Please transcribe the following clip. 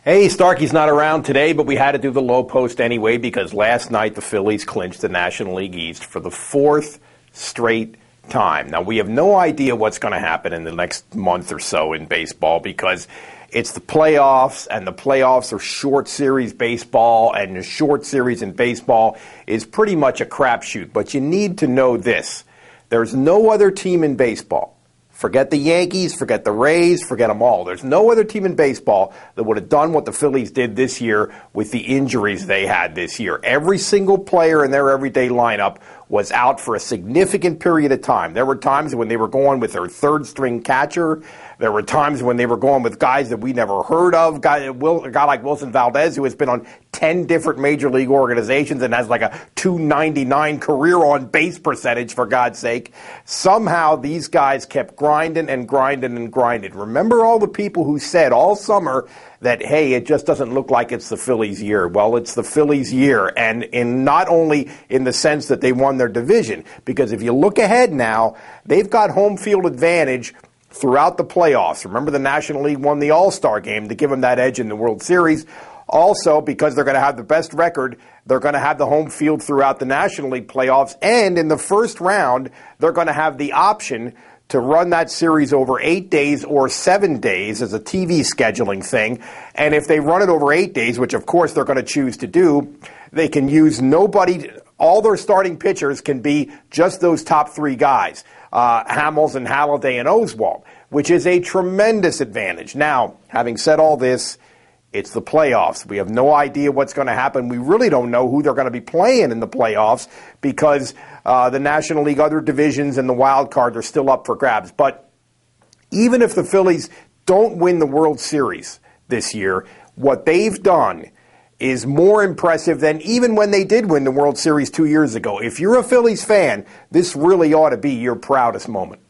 Hey, Starkey's not around today, but we had to do the low post anyway because last night the Phillies clinched the National League East for the fourth straight time. Now, we have no idea what's going to happen in the next month or so in baseball because it's the playoffs, and the playoffs are short series baseball, and the short series in baseball is pretty much a crapshoot. But you need to know this. There's no other team in baseball. Forget the Yankees, forget the Rays, forget them all. There's no other team in baseball that would have done what the Phillies did this year with the injuries they had this year. Every single player in their everyday lineup was out for a significant period of time. There were times when they were going with their third-string catcher. There were times when they were going with guys that we never heard of. A guy like Wilson Valdez, who has been on 10 different major league organizations and has like a .299 career on base percentage, for God's sake. Somehow these guys kept grinding and grinding and grinding. Remember all the people who said all summer that, hey, it just doesn't look like it's the Phillies' year. Well, it's the Phillies' year, and in not only in the sense that they won their division, because if you look ahead now, they've got home field advantage throughout the playoffs. Remember, the National League won the All-Star game to give them that edge in the World Series. Also, because they're going to have the best record, they're going to have the home field throughout the National League playoffs, and in the first round, they're going to have the option to run that series over 8 days or 7 days as a TV scheduling thing. And if they run it over 8 days, which of course they're going to choose to do, they can use nobody. All their starting pitchers can be just those top three guys, Hamels and Halladay and Oswalt, which is a tremendous advantage. Now, having said all this, it's the playoffs. We have no idea what's going to happen. We really don't know who they're going to be playing in the playoffs because the National League other divisions and the wild card are still up for grabs. But even if the Phillies don't win the World Series this year, what they've done is more impressive than even when they did win the World Series 2 years ago. If you're a Phillies fan, this really ought to be your proudest moment.